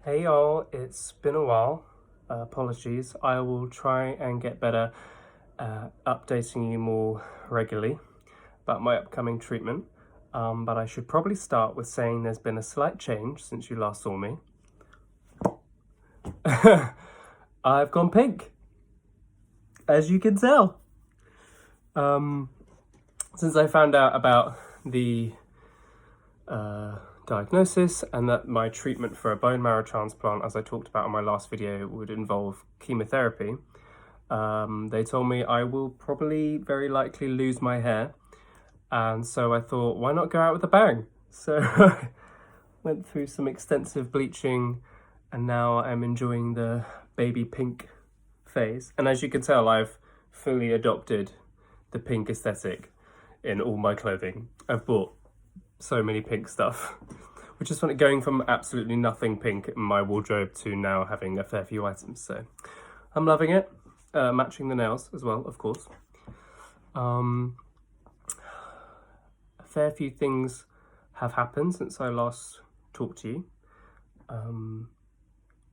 Hey y'all, it's been a while. Apologies. I will try and get better at updating you more regularly about my upcoming treatment. But I should probably start with saying there's been a slight change since you last saw me. I've gone pink, as you can tell. Since I found out about the diagnosis and that my treatment for a bone marrow transplant, as I talked about in my last video, would involve chemotherapy, they told me I will probably very likely lose my hair. And so I thought, why not go out with a bang? So I went through some extensive bleaching and now I'm enjoying the baby pink phase. And as you can tell, I've fully adopted the pink aesthetic in all my clothing. I've bought so many pink stuff, which is funny, going from absolutely nothing pink in my wardrobe to now having a fair few items. So I'm loving it. Matching the nails as well, of course. A fair few things have happened since I last talked to you.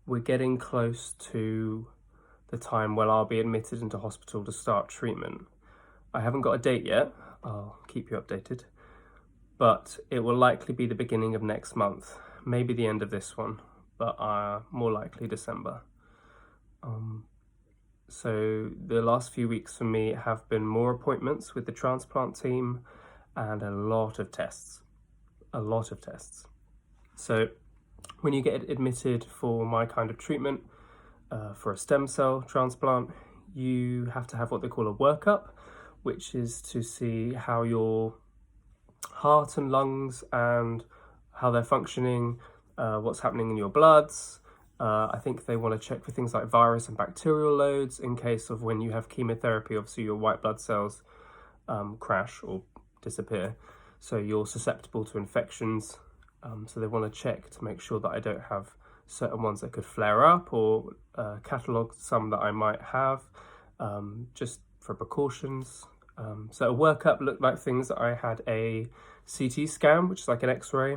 We're getting close to the time when I'll be admitted into hospital to start treatment. I haven't got a date yet. I'll keep you updated. But it will likely be the beginning of next month, maybe the end of this one, but more likely December. So the last few weeks for me have been more appointments with the transplant team and a lot of tests. So when you get admitted for my kind of treatment, for a stem cell transplant, you have to have what they call a workup, which is to see how your heart and lungs and how they're functioning, what's happening in your bloods. I think they want to check for things like virus and bacterial loads in case of when you have chemotherapy, obviously your white blood cells crash or disappear. So you're susceptible to infections. So they want to check to make sure that I don't have certain ones that could flare up or catalogue some that I might have, just for precautions. So a workup looked like things that I had a CT scan, which is like an X-ray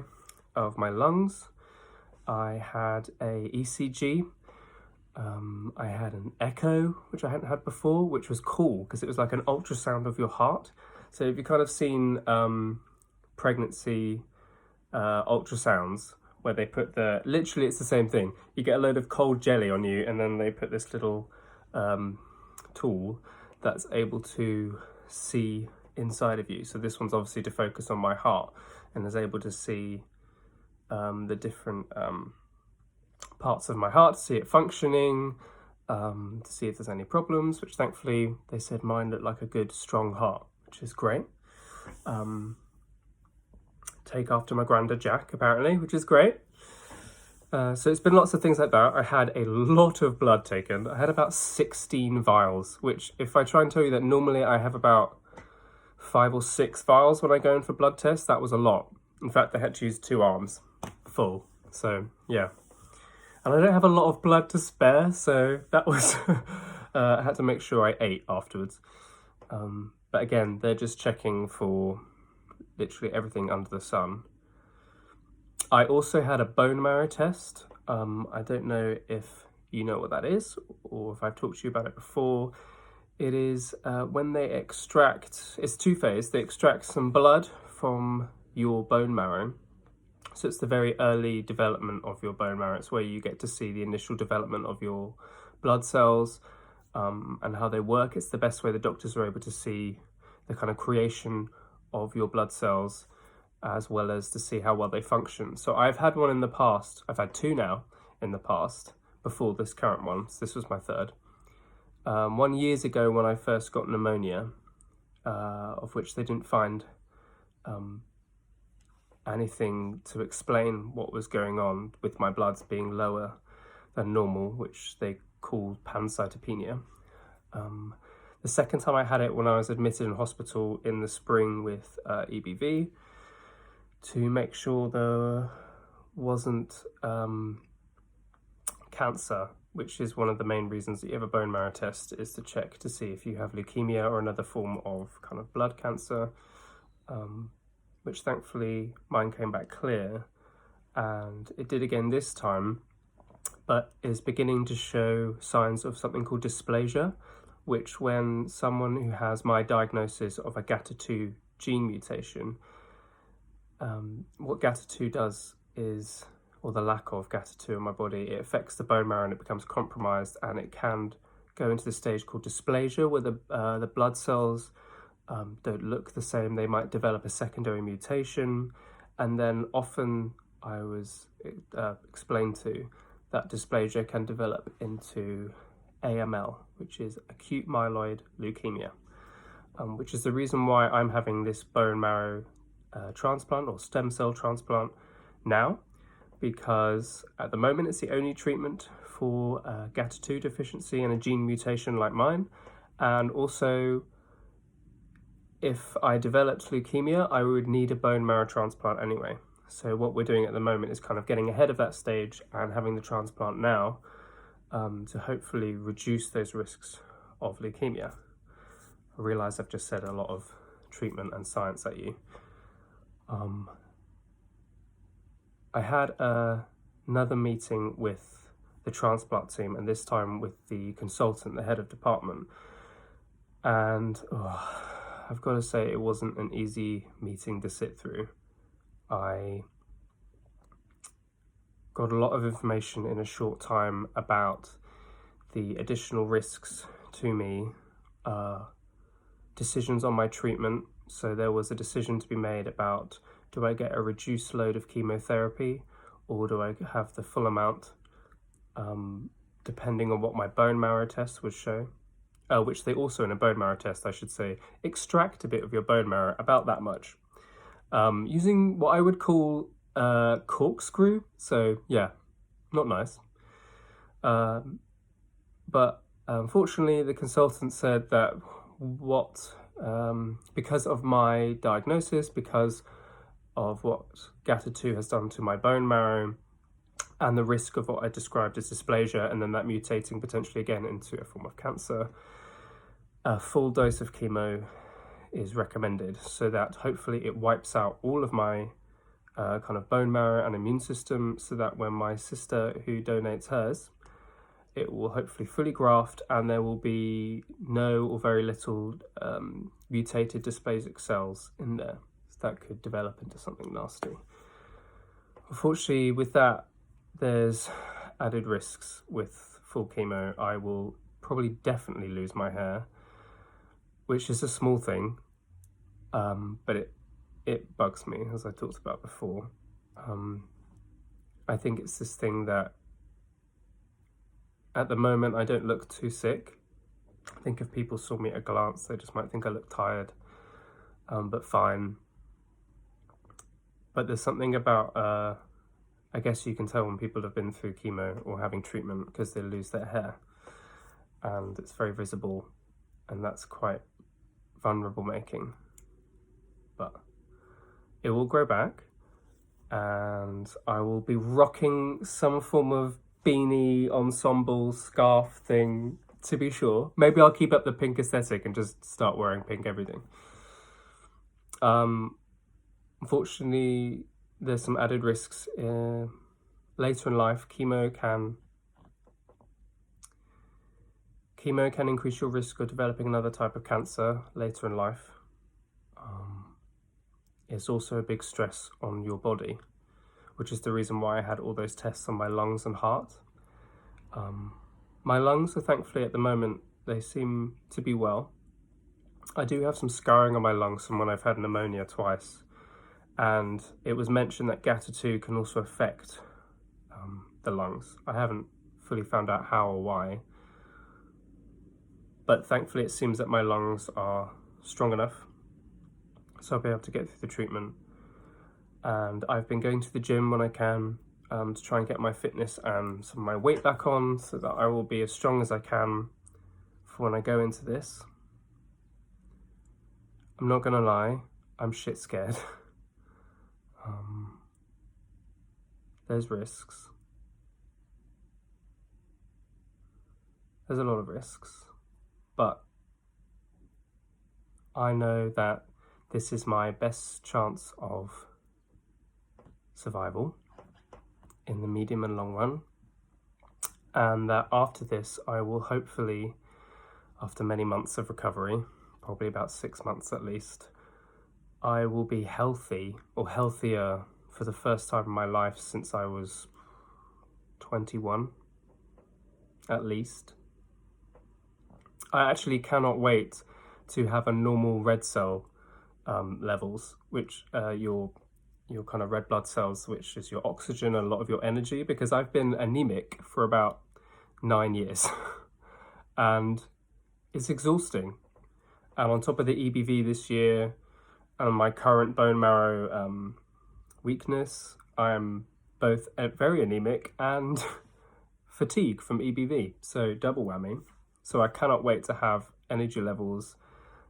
of my lungs. I had a ECG. I had an echo, which I hadn't had before, which was cool because it was like an ultrasound of your heart. So if you've kind of seen pregnancy ultrasounds where they put literally it's the same thing. You get a load of cold jelly on you and then they put this little tool that's able to see inside of you. So this one's obviously to focus on my heart and is able to see the different parts of my heart, to see it functioning, to see if there's any problems, which thankfully they said mine looked like a good strong heart, which is great. Take after my granddad Jack, apparently, which is great. So it's been lots of things like that. I had a lot of blood taken. I had about 16 vials, which if I try and tell you that normally I have about 5 or 6 vials when I go in for blood tests, that was a lot. In fact, I had to use 2 arms full. So yeah. And I don't have a lot of blood to spare, so that was, I had to make sure I ate afterwards. But again, they're just checking for literally everything under the sun. I also had a bone marrow test. I don't know if you know what that is or if I've talked to you about it before. It is when they extract, it's two-phase, they extract some blood from your bone marrow. So it's the very early development of your bone marrow. It's where you get to see the initial development of your blood cells and how they work. It's the best way the doctors are able to see the kind of creation of your blood cells, as well as to see how well they function. So I've had one in the past. I've had 2 now in the past before this current one. So this was my 3rd. 1 year ago when I first got pneumonia, of which they didn't find anything to explain what was going on with my bloods being lower than normal, which they call pancytopenia. The second time I had it when I was admitted in hospital in the spring with EBV, to make sure there wasn't cancer, which is one of the main reasons that you have a bone marrow test, is to check to see if you have leukemia or another form of kind of blood cancer, which thankfully mine came back clear, and it did again this time. but is beginning to show signs of something called dysplasia, which when someone who has my diagnosis of a GATA2 gene mutation, what GATA2 does is, or the lack of GATA2 in my body, it affects the bone marrow and it becomes compromised, and it can go into the stage called dysplasia, where the blood cells don't look the same. They might develop a secondary mutation, and then often I was explained to that dysplasia can develop into AML, which is acute myeloid leukemia, which is the reason why I'm having this bone marrow transplant or stem cell transplant now, because at the moment it's the only treatment for GATA2 deficiency and a gene mutation like mine. And also, if I developed leukemia, I would need a bone marrow transplant anyway. So what we're doing at the moment is kind of getting ahead of that stage and having the transplant now to hopefully reduce those risks of leukemia. I realise I've just said a lot of treatment and science at you. I had another meeting with the transplant team, and this time with the consultant, the head of department. And I've got to say, it wasn't an easy meeting to sit through. I got a lot of information in a short time about the additional risks to me, decisions on my treatment. So there was a decision to be made about, do I get a reduced load of chemotherapy or do I have the full amount, depending on what my bone marrow test would show, which they also, in a bone marrow test, I should say, extract a bit of your bone marrow, about that much, using what I would call corkscrew. So yeah, not nice. But unfortunately, the consultant said that because of my diagnosis, because of what GATA2 has done to my bone marrow, and the risk of what I described as dysplasia, and then that mutating potentially again into a form of cancer, a full dose of chemo is recommended, so that hopefully it wipes out all of my kind of bone marrow and immune system, so that when my sister who donates hers, it will hopefully fully graft and there will be no or very little mutated dysplasic cells in there. So that could develop into something nasty. Unfortunately, with that, there's added risks with full chemo. I will probably definitely lose my hair, which is a small thing, but it bugs me, as I talked about before. I think it's this thing that at the moment I don't look too sick. I think if people saw me at a glance, they just might think I look tired, but fine. But there's something about, I guess you can tell when people have been through chemo or having treatment, because they lose their hair and it's very visible, and that's quite vulnerable making. But it will grow back and I will be rocking some form of beanie, ensemble, scarf thing, to be sure. Maybe I'll keep up the pink aesthetic and just start wearing pink everything. Unfortunately, there's some added risks later in life. Chemo can increase your risk of developing another type of cancer later in life. It's also a big stress on your body, which is the reason why I had all those tests on my lungs and heart. My lungs are thankfully at the moment, they seem to be well. I do have some scarring on my lungs from when I've had pneumonia twice, and it was mentioned that GATA2 can also affect the lungs. I haven't fully found out how or why, but thankfully it seems that my lungs are strong enough, so I'll be able to get through the treatment. And I've been going to the gym when I can to try and get my fitness and some of my weight back on, so that I will be as strong as I can for when I go into this. I'm not gonna lie, I'm shit scared. There's risks. There's a lot of risks, but I know that this is my best chance of survival in the medium and long run. and that after this I will hopefully, after many months of recovery, probably about 6 months at least, I will be healthy or healthier for the first time in my life since I was 21, at least. I actually cannot wait to have a normal red cell levels, which your kind of red blood cells, which is your oxygen and a lot of your energy, because I've been anemic for about 9 years and it's exhausting. And on top of the EBV this year and my current bone marrow weakness, I am both very anemic and fatigue from EBV, so double whammy. So I cannot wait to have energy levels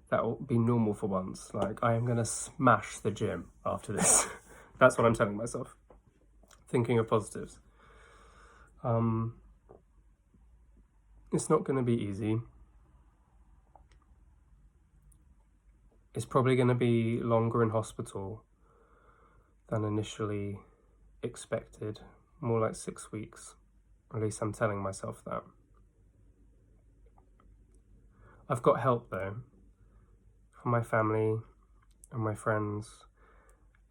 that will be normal for once. Like, I am gonna smash the gym after this. That's what I'm telling myself. Thinking of positives. It's not gonna be easy. It's probably gonna be longer in hospital than initially expected, more like 6 weeks. At least I'm telling myself that. I've got help though, from my family and my friends,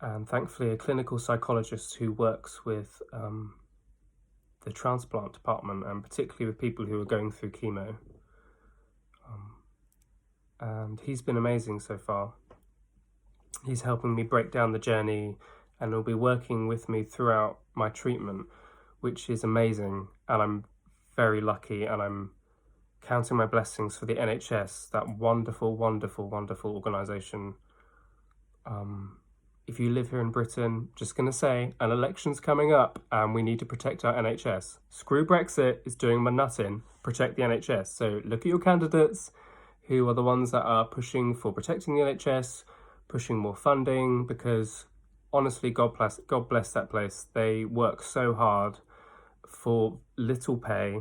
and thankfully a clinical psychologist who works with the transplant department, and particularly with people who are going through chemo. And he's been amazing so far. He's helping me break down the journey and will be working with me throughout my treatment, which is amazing. And I'm very lucky, and I'm counting my blessings for the NHS, that wonderful, wonderful, wonderful organisation. If you live here in Britain, just going to say, an election's coming up and we need to protect our NHS. Screw Brexit, it's doing my nut in. Protect the NHS. So look at your candidates who are the ones that are pushing for protecting the NHS, pushing more funding, because honestly, God bless that place. They work so hard for little pay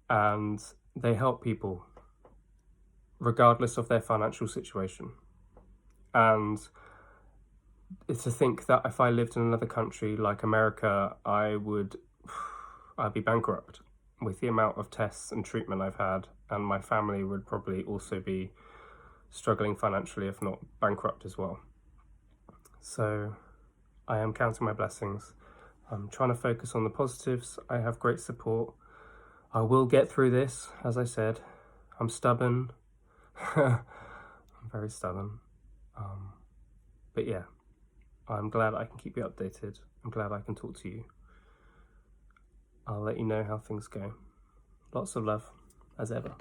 and they help people regardless of their financial situation. And it's to think that if I lived in another country like America, I'd be bankrupt with the amount of tests and treatment I've had, and my family would probably also be struggling financially, if not bankrupt as well. So I am counting my blessings. I'm trying to focus on the positives. I have great support. I will get through this, as I said. I'm stubborn. I'm very stubborn. But yeah, I'm glad I can keep you updated. I'm glad I can talk to you. I'll let you know how things go. Lots of love, as ever.